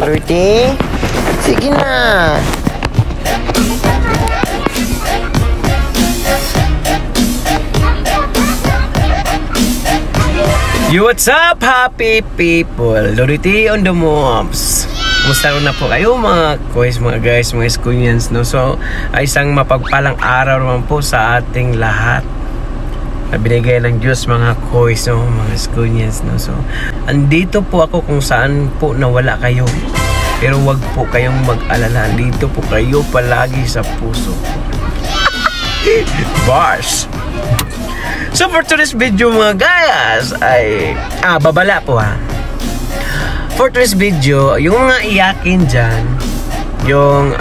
Lordy. Sige na. Yo, what's up, happy people? Lordy on the mobs. Kumusta na po kayo mga guys, mga Skunians, no? So, ay isang mapagpalang araw naman po sa ating lahat na binigay ng Diyos mga kois, no? Mga Skunians, no? So, andito po ako kung saan po nawala kayo. Pero wag po kayong mag-alala. Andito po kayo palagi sa puso. Bars! So for today's video mga guys ay babala po ha. For today's video, yung mga iyakin dyan, yung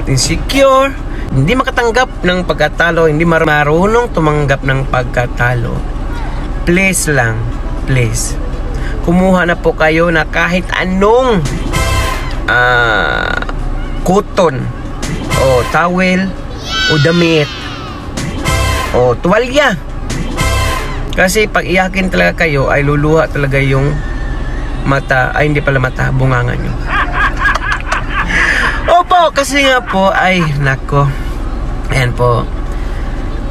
insecure, hindi makatanggap ng pagkatalo, hindi marunong tumanggap ng pagkatalo, please lang, please kumuha na po kayo na kahit anong cotton o towel o damit o tuwalya, kasi pag iyakin talaga kayo ay luluha talaga yung mata, ay hindi pala mata, bunganga nyo. Opo, kasi nga po ay nako, ayan po,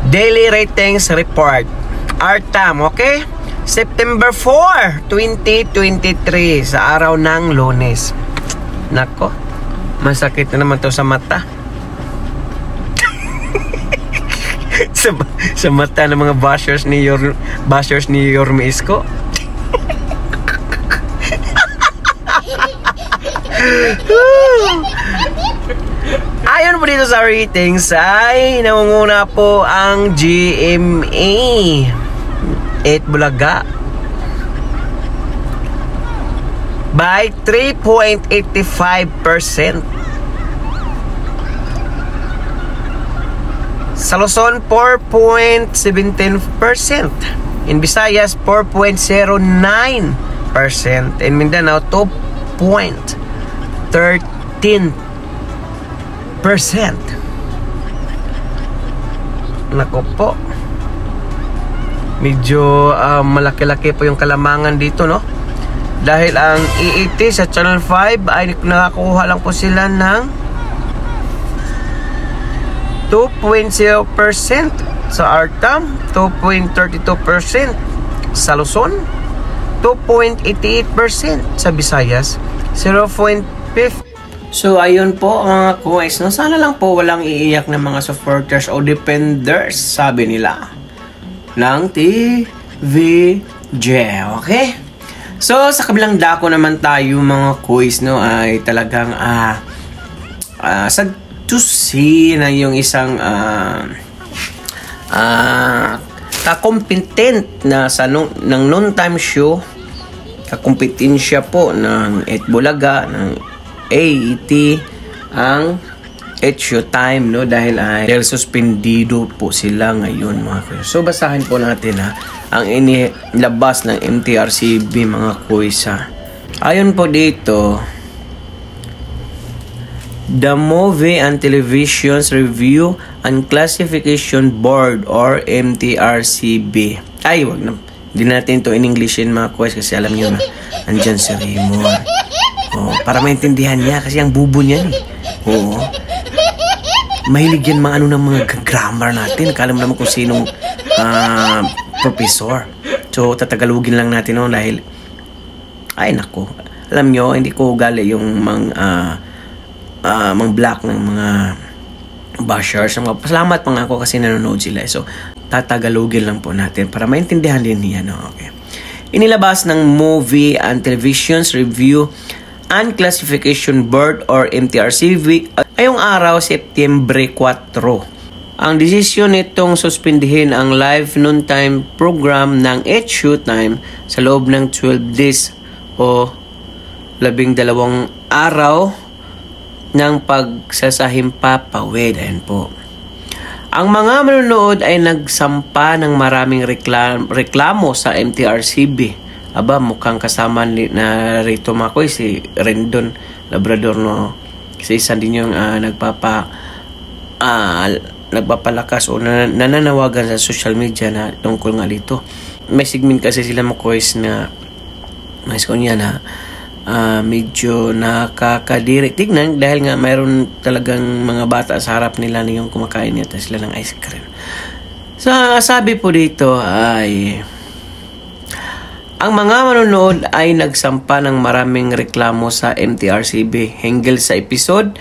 daily ratings report RTAM, okay, September 4, 2023, sa araw ng Lunes. Nako, masakit na naman to sa mata. sa mata ng mga bashers ni Yorme Isko. Ayon po dito sa ratings ay nangunguna po ang GMA 8 Bulaga by 3.85%. Sa Luzon, 4.17%. In Visayas, 4.09%. In Mindanao, 2.13%. Nako po. Medyo malaki-laki po yung kalamangan dito, no? Dahil ang EET sa Channel 5 ay nakakuha lang po sila ng 2.0%. Sa RTAM, 2.32%. Sa Luzon, 2.88%. Sa Visayas, 0.50%. So ayun po mga guys, no? Sana lang po walang iiyak ng mga supporters o defenders, sabi nila, ng TVJ, okay? So sa kabilang dako naman tayo mga guys, no, ay talagang to see na yung isang kakompetent na sa ng noontime show, kakompetensya po ng 8 Bulaga, ng AET, ang 8 Showtime, no, dahil suspendido po sila ngayon mga kuya. So basahin po natin ang inilabas ng MTRCB mga kuya. Ayon po dito, the Movie and Televisions Review and Classification Board or MTRCB. Ay, wag na. Hindi natin to in Englishin mga kuys kasi alam niyo na andyan si Raymond. Para maintindihan niya kasi ang bubo niya eh. Oo. Mahilig yan mga ng mga grammar natin. Kala mo naman kung sinong professor. So, tatagalugin lang natin dahil ay nako. Alam niyo, hindi ko ugali yung mga black ng mga bashers. Pasalamat pa nga ako kasi nanonood sila. So, tatagalogin lang po natin para maintindihan din niya. No? Okay. Inilabas ng Movie and Televisions Review and Classification Board or MTRCB ayong araw, September 4. Ang desisyon nitong suspindihin ang live noontime program ng 8 Showtime sa loob ng 12 days o 12 araw ng pagsasahimpapawid. Ayan po. Ang mga manonood ay nagsampa ng maraming reklamo sa MTRCB. Aba, mukhang kasama na rito mga koy, si Rendon Labrador, no? Kasi isa din yung nagpapalakas o nananawagan sa social media na tungkol nga dito. May segment kasi sila mga koy na mais ko niya na medyo nakakadiri tignan dahil nga mayroon talagang mga bata sa harap nila na yung kumakain nito sila ng ice cream. So, sabi po dito ay ang mga manonood ay nagsampa ng maraming reklamo sa MTRCB hinggil sa episode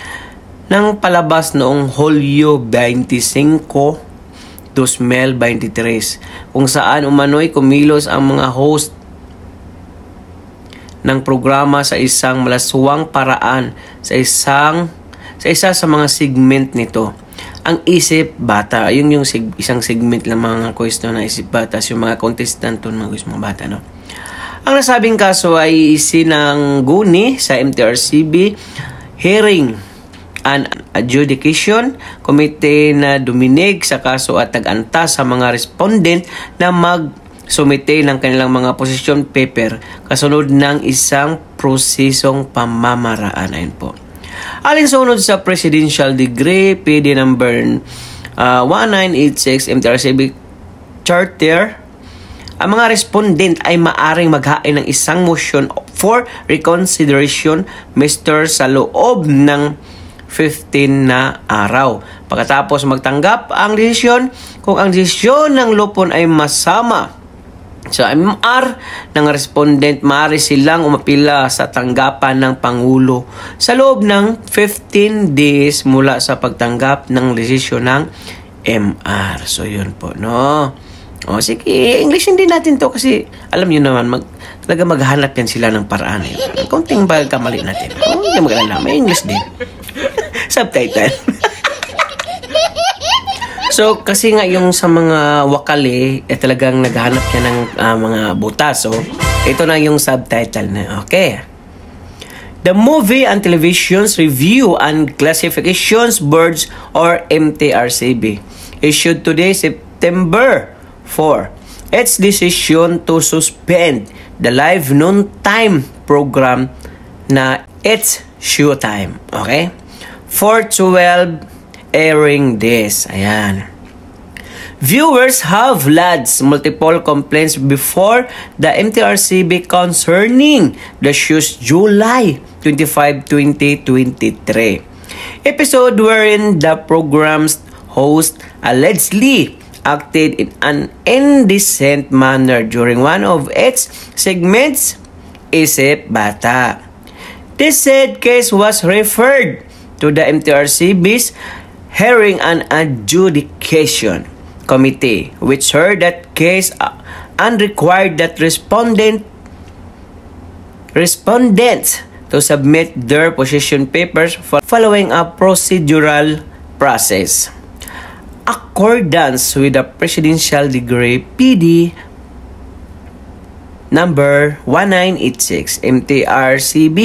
ng palabas noong Hulyo 25, 2023 kung saan umano'y kumilos ang mga host ng programa sa isang malaswang paraan sa isa sa mga segment nito. Ang isip bata, yun yung isang segment lang mga question na isip bata, yung mga contestant mga bata, no? Ang nasabing kaso ay isinangguni sa MTRCB Hearing and Adjudication Committee na duminig sa kaso at nag-anta sa mga respondent na sumite ng kanilang mga position paper kasunod ng isang prosesong pamamaraan. Ayun po. Alinsunod sa Presidential Decree PD number 1986 MTRCB Charter, ang mga respondent ay maaring maghain ng isang motion for reconsideration sa loob ng 15 na araw. Pagkatapos magtanggap ang desisyon, kung ang desisyon ng lupon ay masama sa MR ng respondent, maaari silang umapila sa tanggapan ng Pangulo sa loob ng 15 days mula sa pagtanggap ng desisyon ng MR. So, yun po, no? O, sige, Englishin din natin to kasi alam nyo naman, talaga maghanap yan sila ng paraan. Konting kamali natin. Hindi mag-alala, may English din. Subtitle. So, kasi nga yung sa mga wakali, talagang naghahanap niya ng mga butas. So, ito na yung subtitle na. Okay. The Movie and Television's Review and Classifications Boards or MTRCB issued today, September 4, its decision to suspend the live noontime program na It's Showtime. Okay? For 12 airing days. Ayan. Viewers have lodged multiple complaints before the MTRCB concerning the show's July 25, 2023 episode wherein the program's host allegedly acted in an indecent manner during one of its segments, Isip Bata. This said case was referred to the MTRCB's Hearing and Adjudication Committee, which heard that case and required that respondents to submit their position papers following a procedural process. Accordance with the Presidential Decree PD number 1986 MTRCB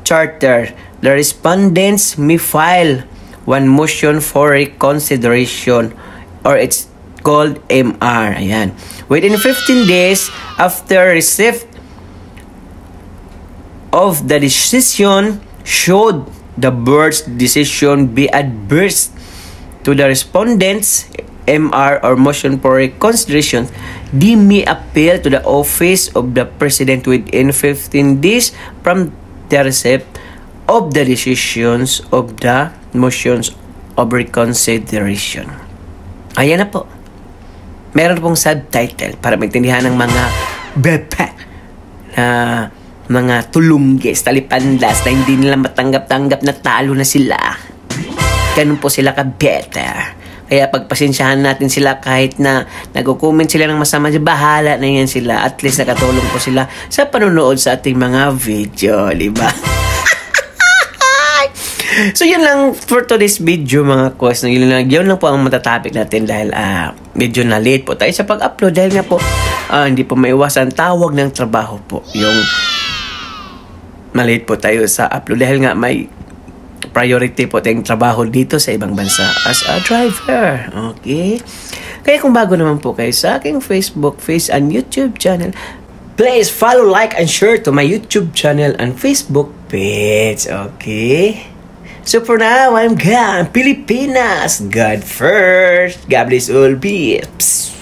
Charter, the respondents may file one motion for reconsideration or it's called MR. Ayan. Within 15 days after receipt of the decision, should the board's decision be adverse to the respondents' MR or motion for reconsideration, they may appeal to the office of the President within 15 days from the receipt of the decisions of the motions of reconsideration. Ayan na po. Meron pong subtitle para maintindihan ng mga bepe na mga tulunggis, talipandas na hindi nila matanggap-tanggap na talo na sila. Ganun po sila ka-beta. Kaya pagpasensyahan natin sila kahit na nag-comment sila ng masama, bahala na yan sila. At least nakatulong po sila sa panonood sa ating mga video, diba? So yun lang for today's video mga kos. Yun lang po ang matatopic natin dahil medyo na late po tayo sa pag-upload dahil nga po hindi po maiwasan tawag ng trabaho po. Yung malate po tayo sa upload dahil nga may priority po tayong trabaho dito sa ibang bansa as a driver. Okay? Kaya kung bago naman po kayo sa aking Facebook, Face, and YouTube channel, please follow, like, and share to my YouTube channel and Facebook page. Okay? So for now, I'm gone. Pilipinas, God first. God bless all peeps.